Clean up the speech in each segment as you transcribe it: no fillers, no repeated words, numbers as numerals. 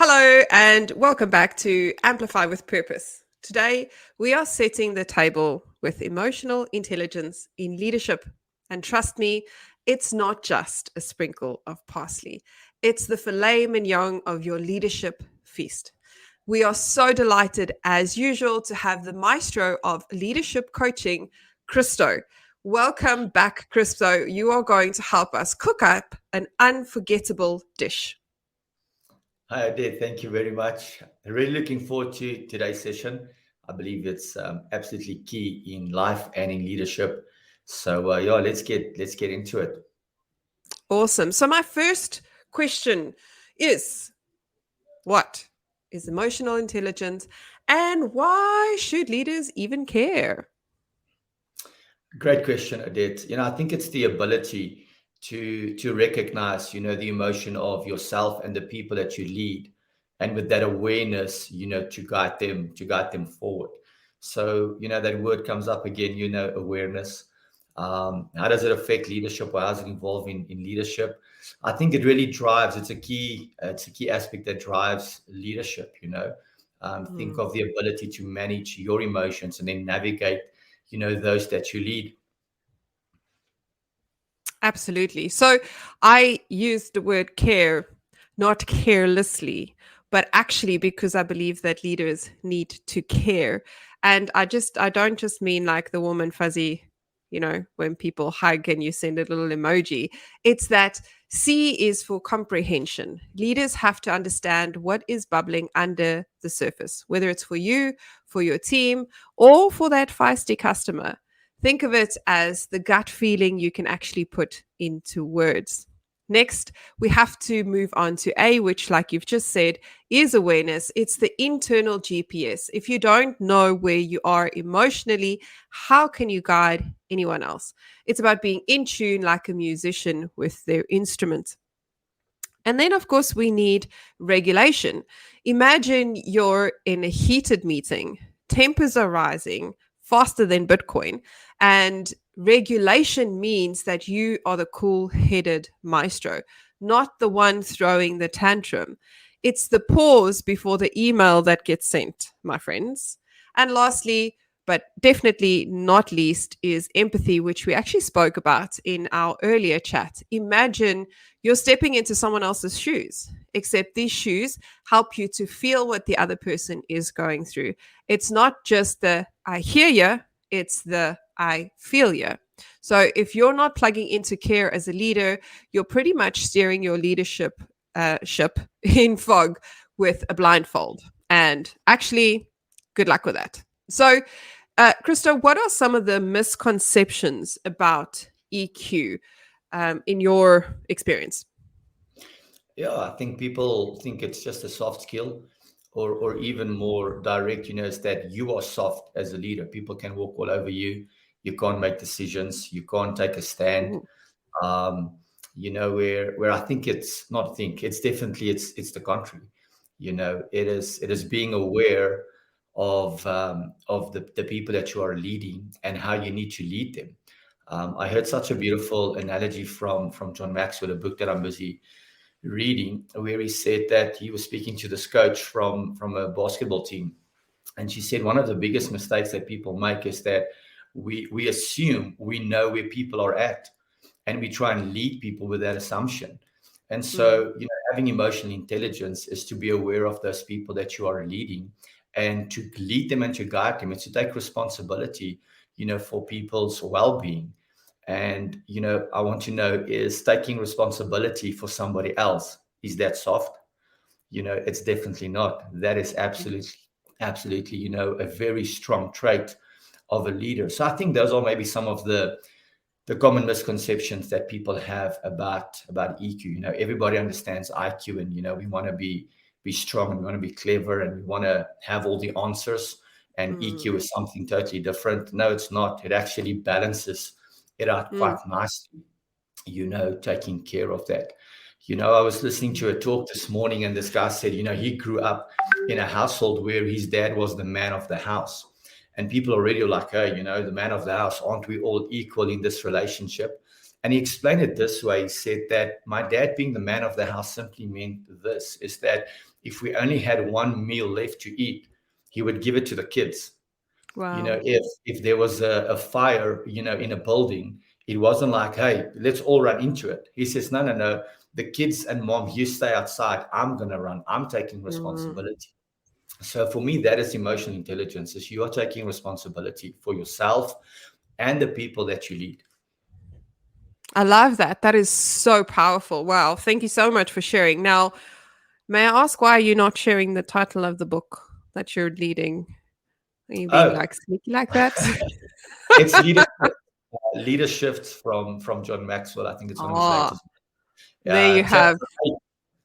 Hello, and welcome back to Amplify with Purpose. Today, we are setting the table with emotional intelligence in leadership. And trust me, it's not just a sprinkle of parsley, it's the filet mignon of your leadership feast. We are so delighted, as usual, to have the maestro of leadership coaching, Christo. Welcome back, Christo. You are going to help us cook up an unforgettable dish. Hi, Odette. Thank you very much. Really looking forward to today's session. I believe it's absolutely key in life and in leadership. So yeah, let's get into it. Awesome. So, my first question is, what is emotional intelligence and why should leaders even care? Great question, Odette. I think it's the ability to recognize, the emotion of yourself and the people that you lead, and with that awareness, to guide them forward. So, that word comes up again, awareness. How does it affect leadership, or how does it involve in leadership? I think it really drives. It's a key aspect that drives leadership. Think Mm, of the ability to manage your emotions and then navigate, those that you lead. absolutely. So, I use the word care, not carelessly, but actually because I believe that leaders need to care. And I don't just mean like the warm and fuzzy, when people hug and you send a little emoji. It's that C is for comprehension. Leaders have to understand what is bubbling under the surface, whether it's for you, for your team, or for that feisty customer. Think of it as the gut feeling you can actually put into words. Next, we have to move on to A, which, like you've just said, is awareness. It's the internal GPS. If you don't know where you are emotionally, how can you guide anyone else? It's about being in tune like a musician with their instrument. And then, of course, we need regulation. Imagine you're in a heated meeting, tempers are rising faster than Bitcoin, and regulation means that you are the cool headed maestro, not the one throwing the tantrum. It's the pause before the email that gets sent, my friends. And lastly, but definitely not least, is empathy, which we actually spoke about in our earlier chat. Imagine you're stepping into someone else's shoes, except these shoes help you to feel what the other person is going through. It's not just the I hear you, it's the I feel you. So if you're not plugging into care as a leader, you're pretty much steering your leadership ship in fog with a blindfold. And actually, good luck with that. So, Christo, what are some of the misconceptions about EQ in your experience? Yeah, I think people think it's just a soft skill, or even more direct, is that you are soft as a leader. People can walk all over you. You can't make decisions. You can't take a stand. Ooh. Where I think it's definitely it's the contrary. It is being aware of the people that you are leading and how you need to lead them. I heard such a beautiful analogy from John Maxwell, a book that I'm busy reading, where he said that he was speaking to this coach from a basketball team, and she said one of the biggest mistakes that people make is that we assume we know where people are at, and we try and lead people with that assumption. And Mm, so, having emotional intelligence is to be aware of those people that you are leading, and to lead them and to guide them. It's to take responsibility, for people's well-being. And, I want to know, is taking responsibility for somebody else, is that soft? It's definitely not. That is absolutely, a very strong trait of a leader. So I think those are maybe some of the common misconceptions that people have about EQ. Everybody understands IQ, and we want to be strong, and we want to be clever, and we want to have all the answers. And mm, EQ is something totally different. No, it's not. It actually balances it out mm, quite nicely. Taking care of that. I was listening to a talk this morning, and this guy said, he grew up in a household where his dad was the man of the house. And people already are like, hey, the man of the house, aren't we all equal in this relationship? And he explained it this way. He said that my dad being the man of the house simply meant this, is that if we only had one meal left to eat, he would give it to the kids. Wow. If there was a fire, in a building, it wasn't like, hey, let's all run into it. He says, no, no, no. The kids and mom, you stay outside. I'm going to run. I'm taking Mm. responsibility. So for me, that is emotional intelligence, is you are taking responsibility for yourself and the people that you lead. I love that. That is so powerful. Wow. Thank you so much for sharing. Now, may I ask why you're not sharing the title of the book that you're leading? Are you being Oh, like sneaky like that? it's leadership from John Maxwell. I think it's one of his Oh, latest. there you Chapter have. 8,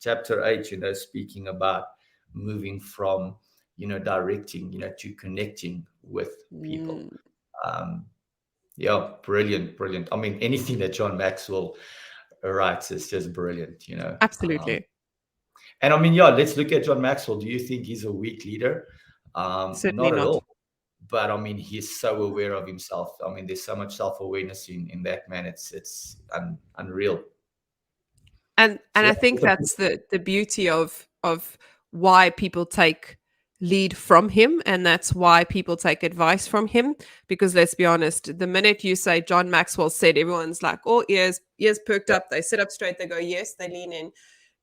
chapter 8, speaking about moving from, directing, to connecting with people. Mm, Um, yeah, brilliant, brilliant. I mean, anything that John Maxwell writes is just brilliant. absolutely. And I mean, yeah, let's look at John Maxwell. Do you think he's a weak leader? Certainly Not at not. all. But I mean, he's so aware of himself. I mean, there's so much self-awareness in that man. It's unreal. And So I think yeah, that's the beauty of why people take lead from him, and that's why people take advice from him. Because let's be honest, the minute you say John Maxwell said, everyone's like, oh, ears perked yeah, up, they sit up straight, they go, yes, they lean in.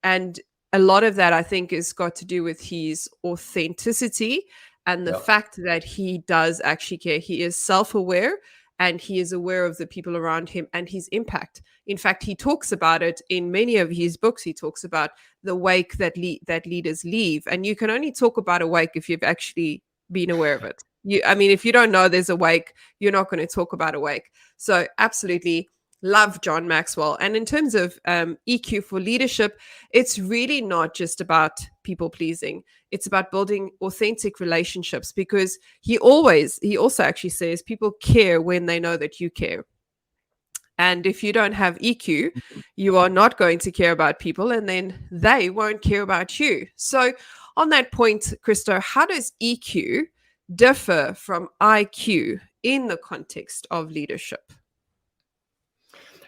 And a lot of that, I think, is got to do with his authenticity and the yeah, fact that he does actually care. He is self aware and he is aware of the people around him and his impact. In fact, he talks about it in many of his books. He talks about the wake that leaders leave. And you can only talk about a wake if you've actually been aware of it. I mean, if you don't know there's a wake, you're not going to talk about a wake. So, absolutely love John Maxwell. And in terms of EQ for leadership, it's really not just about people pleasing. It's about building authentic relationships, because he also actually says people care when they know that you care. And if you don't have EQ, you are not going to care about people, and then they won't care about you. So, on that point, Christo, how does EQ differ from IQ in the context of leadership?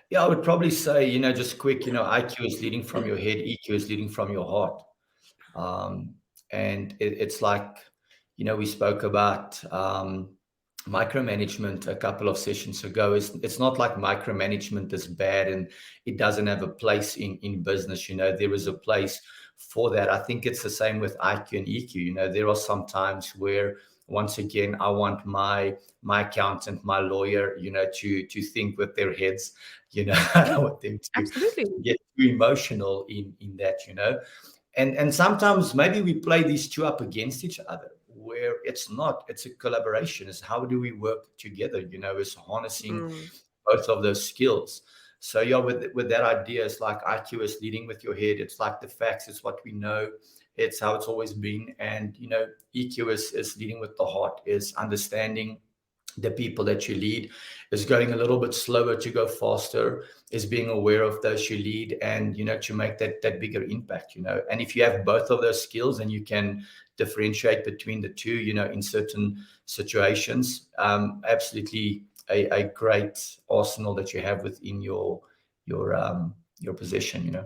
yeah. I would probably say, just quick, IQ is leading from your head, EQ is leading from your heart. Um, and it's like, we spoke about micromanagement a couple of sessions ago. It's not like micromanagement is bad and it doesn't have a place in business. There is a place for that. I think it's the same with IQ and EQ. There are some times where, once again, I want my accountant, my lawyer, to think with their heads. I don't want them to Absolutely. get too emotional in that. And sometimes maybe we play these two up against each other, where it's a collaboration. It's how do we work together, it's harnessing Mm. both of those skills. So yeah, with that idea, it's like IQ is leading with your head. It's like the facts, it's what we know, it's how it's always been. And EQ is leading with the heart, is understanding the people that you lead, is going a little bit slower to go faster, is being aware of those you lead, and to make that bigger impact. And if you have both of those skills and you can differentiate between the two, in certain situations, absolutely a great arsenal that you have within your possession.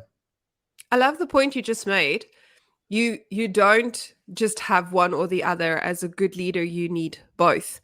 I love the point you just made. You don't just have one or the other. As a good leader, you need both.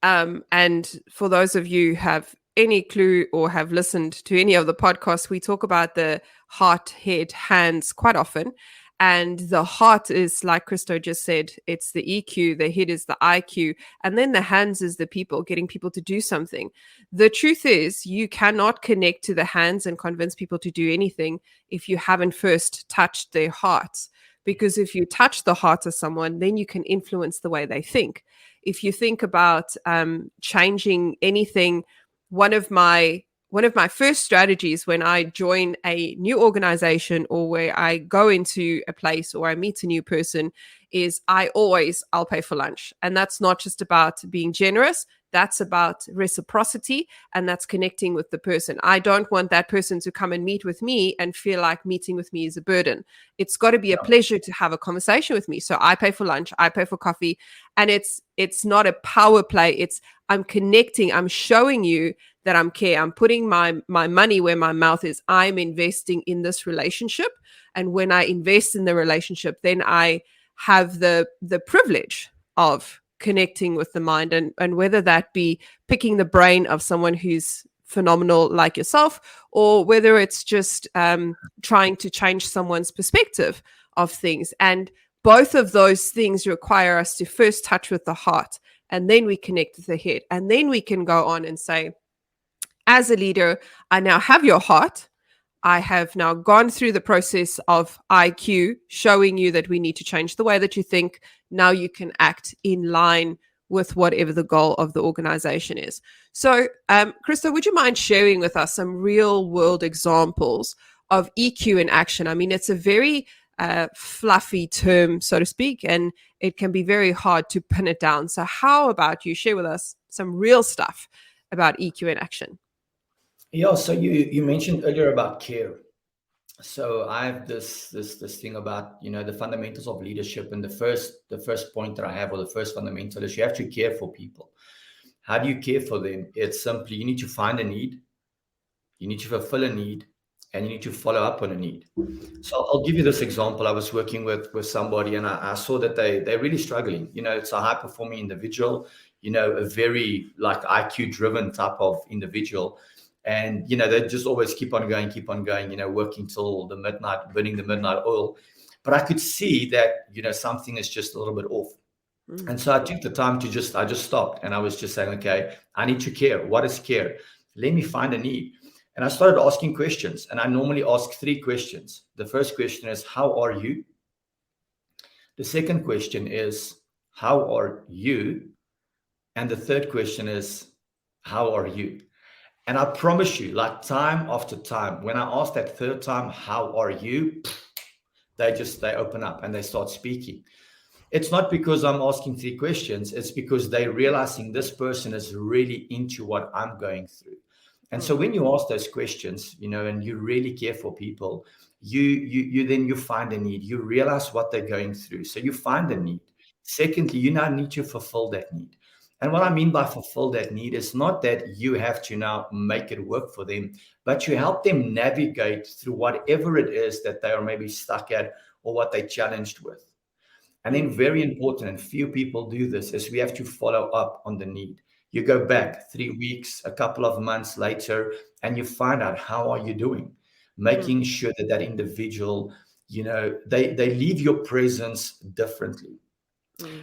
And for those of you who have any clue or have listened to any of the podcasts, we talk about the heart, head, hands quite often. And the heart is, like Christo just said, it's the EQ, the head is the IQ, and then the hands is the people, getting people to do something. The truth is, you cannot connect to the hands and convince people to do anything if you haven't first touched their hearts. Because if you touch the heart of someone, then you can influence the way they think. If you think about changing anything, one of my first strategies when I join a new organization or where I go into a place or I meet a new person is I'll pay for lunch. And that's not just about being generous. that's about reciprocity, and that's connecting with the person. I don't want that person to come and meet with me and feel like meeting with me is a burden. It's got to be a pleasure to have a conversation with me. So I pay for lunch, I pay for coffee, and it's not a power play. It's I'm connecting, I'm showing you that I'm care. I'm putting my money where my mouth is. I'm investing in this relationship. And when I invest in the relationship, then I have the privilege of connecting with the mind, and whether that be picking the brain of someone who's phenomenal like yourself, or whether it's just trying to change someone's perspective of things. And both of those things require us to first touch with the heart, and then we connect with the head, and then we can go on and say, as a leader, I now have your heart. I have now gone through the process of IQ, showing you that we need to change the way that you think. Now you can act in line with whatever the goal of the organization is. So, Christo, would you mind sharing with us some real world examples of EQ in action? I mean, it's a very fluffy term, so to speak, and it can be very hard to pin it down. So how about you share with us some real stuff about EQ in action? Yeah, so you mentioned earlier about care. So I have this thing about, the fundamentals of leadership, and the first point that I have, or the first fundamental, is you have to care for people. How do you care for them? It's simply, you need to find a need, you need to fulfill a need, and you need to follow up on a need. So I'll give you this example. I was working with somebody, and I saw that they're really struggling. It's a high performing individual, a very like IQ driven type of individual. And, they just always keep on going, working till the midnight, burning the midnight oil. But I could see that, something is just a little bit off. And so I took the time I just stopped, and I was just saying, okay, I need to care. What is care? Let me find a need. And I started asking questions, and I normally ask 3 questions. The first question is, how are you? The second question is, how are you? And the third question is, how are you? And I promise you, like time after time, when I ask that third time, how are you? They open up and they start speaking. It's not because I'm asking 3 questions. It's because they're realizing this person is really into what I'm going through. And so when you ask those questions, and you really care for people, you find a need. You realize what they're going through. So you find a need. Secondly, you now need to fulfill that need. And what I mean by fulfill that need is not that you have to now make it work for them, but you help them navigate through whatever it is that they are maybe stuck at, or what they're challenged with. And then very important, and few people do this, is we have to follow up on the need. You go back 3 weeks, a couple of months later, and you find out, how are you doing? Making sure that individual, they leave your presence differently.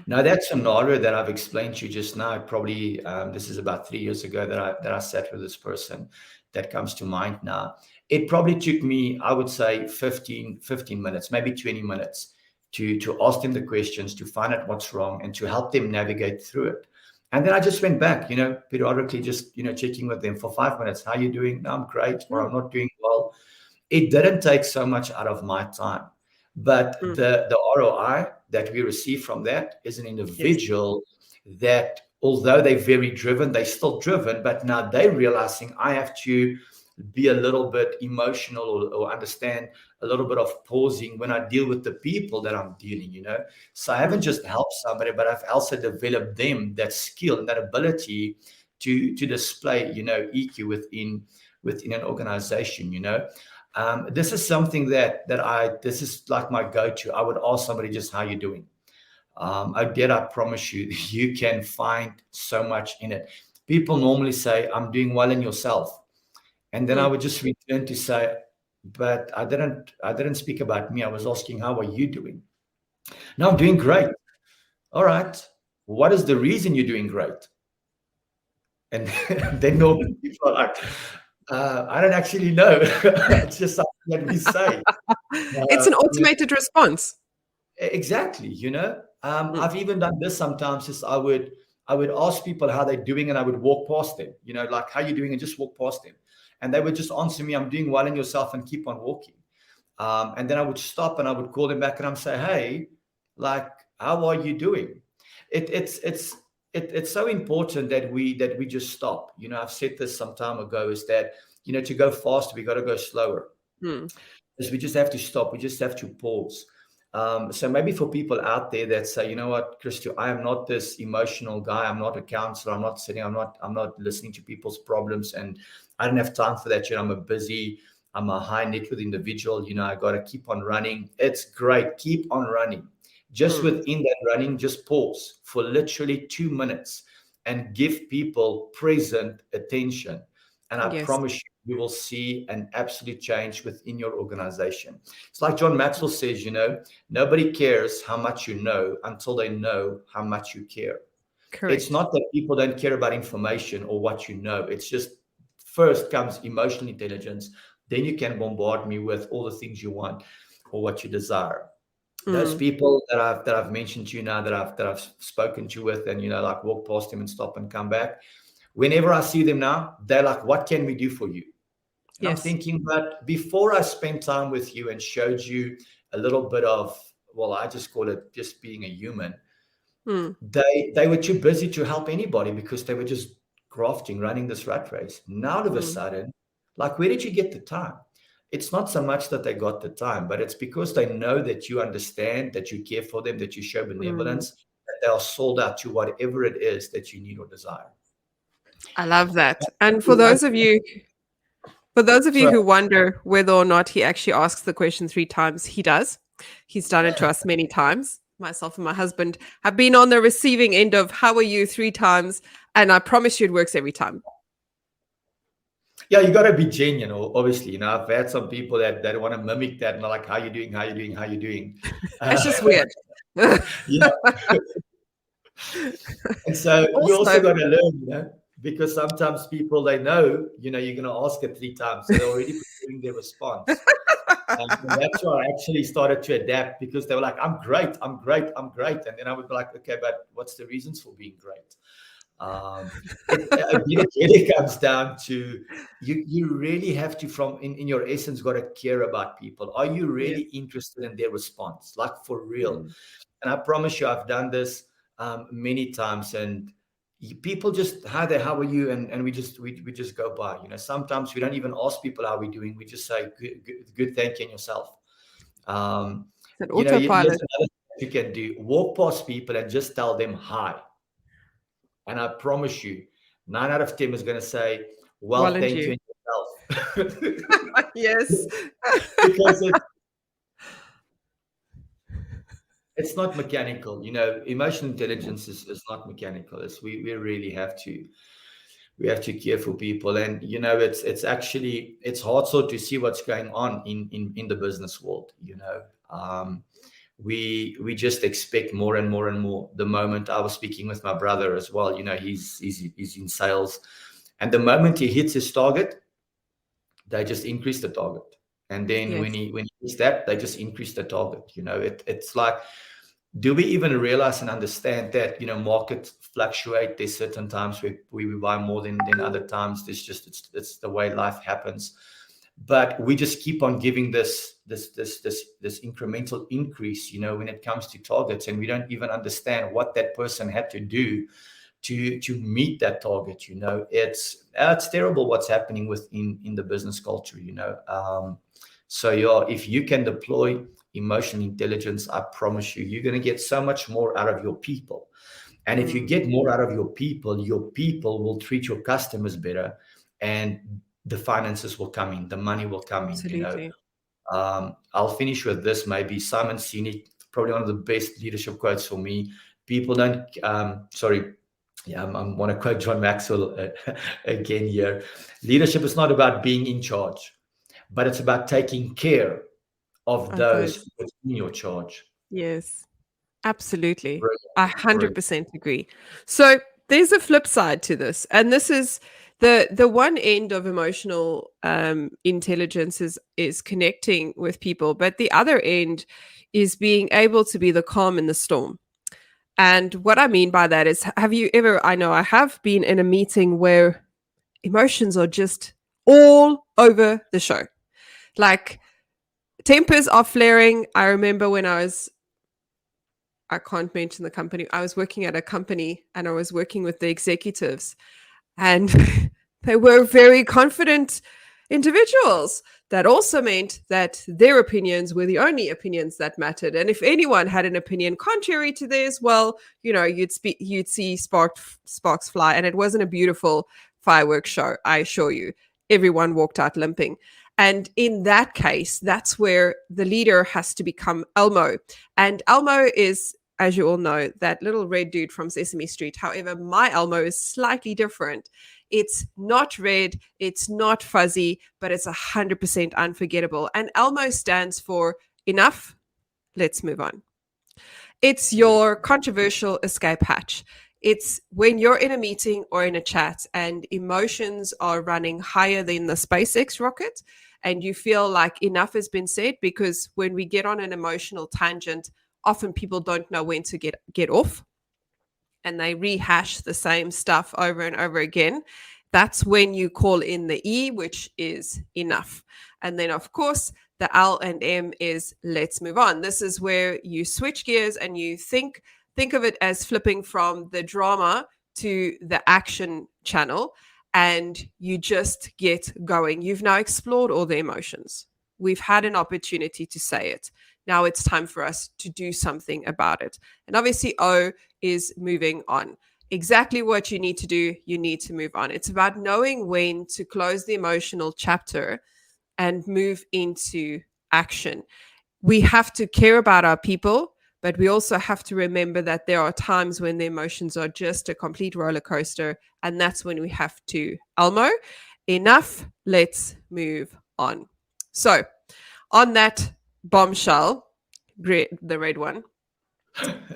Now, that scenario that I've explained to you just now, probably this is about 3 years ago that I sat with this person that comes to mind now. It probably took me, I would say, 15 minutes, maybe 20 minutes to ask them the questions, to find out what's wrong, and to help them navigate through it. And then I just went back, periodically, just, checking with them for 5 minutes. How are you doing? No, I'm great, or I'm not doing well. It didn't take so much out of my time. But the ROI that we receive from that is an individual that, although they're very driven, they're still driven, but now they're realizing, I have to be a little bit emotional, or understand a little bit of pausing when I deal with the people that I'm dealing, So I haven't just helped somebody, but I've also developed them that skill and that ability to display, EQ within an organization, This is something this is like my go-to. I would ask somebody, just how you doing? Odette, I promise you, you can find so much in it. People normally say, I'm doing well in yourself. And then I would just return to say, but I didn't speak about me. I was asking, how are you doing? No, I'm doing great. All right. What is the reason you're doing great? And then normally people are like, I don't actually know. It's just something that we say. It's an automated response. Exactly. I've even done this sometimes. Is I would ask people how they're doing, and I would walk past them, like, how you doing, and just walk past them. And they would just answer me, I'm doing well in yourself, and keep on walking. And then I would stop, and I would call them back, and I'm say, hey, like, how are you doing? It's it's so important that we just stop. I've said this some time ago, is that to go faster, we got to go slower. Mm, Is we just have to stop. We just have to pause. So maybe for people out there that say, you know what, Christo, I am not this emotional guy. I'm not a counselor. I'm not sitting. I'm not listening to people's problems, and I don't have time for that. I'm a high net worth individual. I got to keep on running. It's great. Keep on running. Just mm, within that running, just pause for literally 2 minutes and give people present attention. And I yes. promise you will see an absolute change within your organization. It's like John Maxwell says, nobody cares how much you know until they know how much you care. It's Correct. not that people don't care about information or what you know. It's just first comes emotional intelligence. Then you can bombard me with all the things you want or what you desire. Those Mm, people that I've mentioned to you now, that I've spoken to with, and like walk past them and stop and come back. Whenever I see them now, they're like, "What can we do for you?" And I'm yes. thinking, but before I spent time with you and showed you a little bit of, well, I just call it just being a human, Mm, they were too busy to help anybody because they were just grafting, running this rat race. Now all of a mm, sudden, like, where did you get the time? It's not so much that they got the time, but it's because they know that you understand, that you care for them, that you show mm. benevolence, that they are sold out to whatever it is that you need or desire. I love that. And I- for those of you so who wonder whether or not he actually asks the question 3 times, he does. He's done it to us many times. Myself and my husband have been on the receiving end of "How are you?" 3 times, and I promise you, it works every time. yeah, you got to be genuine, obviously. I've had some people that want to mimic that, and they're like, "How you doing? How you doing? How you doing?" It's Uh, just weird. yeah, and so you also Also, got to learn, because sometimes people, they know, you're going to ask it 3 times, so they're already preparing their response. And that's why I actually started to adapt, because they were like, "I'm great, I'm great, I'm great," and then I would be like, "Okay, but what's the reasons for being great?" Um, it really comes down to you really have to, from in your essence, got to care about people. Are you yes. really interested in their response, like for real? Mm, And I promise you, I've done this many times, and people just, "Hi there, how are you?" And we just go by. Sometimes we don't even ask people how we're doing. We just say, "Good, good, good, thank you, and yourself." um, it's an here's autopilot. another thing you can do: walk past people and just tell them hi. And I promise you, 9 out of 10 is going to say, Well, "Well, and thank you. you, and yourself." Yes. Because it's not mechanical. Emotional intelligence is not mechanical. We really have to care for people. And it's hard so to see what's going on in the business world. We just expect more and more and more. The moment I was speaking with my brother as well, he's in sales, and the moment he hits his target, they just increase the target. And then when Yes. he hits that, they just increase the target. It's like, do we even realize and understand that markets fluctuate? There's certain times where we buy more than other times. It's the way life happens. But we just keep on giving this incremental increase, when it comes to targets, and we don't even understand what that person had to do to meet that target. It's terrible what's happening in the business culture. So yeah, if you can deploy emotional intelligence, I promise you, you're going to get so much more out of your people. And if you Mm, get more out of your people will treat your customers better, and the finances will come in, the money will come in. absolutely. I'll finish with this. Maybe Simon Sinek, probably one of the best leadership quotes for me. People don't, sorry, yeah, I want to quote John Maxwell again here. Leadership is not about being in charge, but it's about taking care of Of those those. within your charge. Yes. Absolutely. Brilliant, I brilliant. 100% agree. So there's a flip side to this. And this is the one end of emotional intelligence is connecting with people, but the other end is being able to be the calm in the storm. And what I mean by that is, have you ever, I know I have been in a meeting where emotions are just all over the show. Like tempers are flaring. I remember when I was I can't mention the company. I was working at a company and I was working with the executives, and they were very confident individuals. That also meant that their opinions were the only opinions that mattered. And if anyone had an opinion contrary to theirs, well, you'd see sparks fly. And it wasn't a beautiful fireworks show, I assure you. Everyone walked out limping. And in that case, that's where the leader has to become Elmo. And Elmo is, as you all know, that little red dude from Sesame Street. However, my Elmo is slightly different. It's not red, it's not fuzzy, but it's 100% unforgettable. And Elmo stands for enough, let's move on. It's your controversial escape hatch. It's when you're in a meeting or in a chat and emotions are running higher than the SpaceX rocket and you feel like enough has been said, because when we get on an emotional tangent, often people don't know when to get off and they rehash the same stuff over and over again. That's when you call in the E, which is enough. And then, of course, the L and M is let's move on. This is where you switch gears and you think of it as flipping from the drama to the action channel, and you just get going. You've now explored all the emotions. We've had an opportunity to say it. Now it's time for us to do something about it. And obviously, O is moving on. Exactly what you need to do, you need to move on. It's about knowing when to close the emotional chapter and move into action. We have to care about our people, but we also have to remember that there are times when the emotions are just a complete roller coaster, and that's when we have to Elmo. Enough, let's move on. So, on that bombshell, the red one,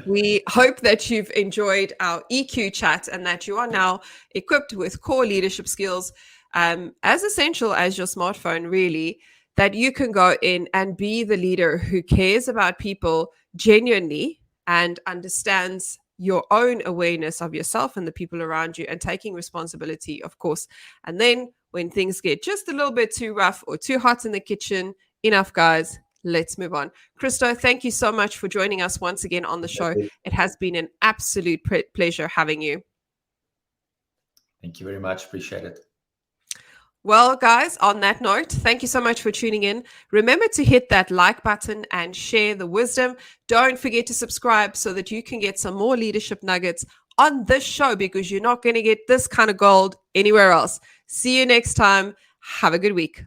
we hope that you've enjoyed our EQ chat and that you are now equipped with core leadership skills, as essential as your smartphone, really, that you can go in and be the leader who cares about people genuinely and understands your own awareness of yourself and the people around you and taking responsibility, of course. And then when things get just a little bit too rough or too hot in the kitchen, enough, guys. Let's move on. Christo, thank you so much for joining us once again on the show. It has been an absolute pleasure having you. Thank you very much. Appreciate it. Well, guys, on that note, thank you so much for tuning in. Remember to hit that like button and share the wisdom. Don't forget to subscribe so that you can get some more leadership nuggets on this show, because you're not going to get this kind of gold anywhere else. See you next time. Have a good week.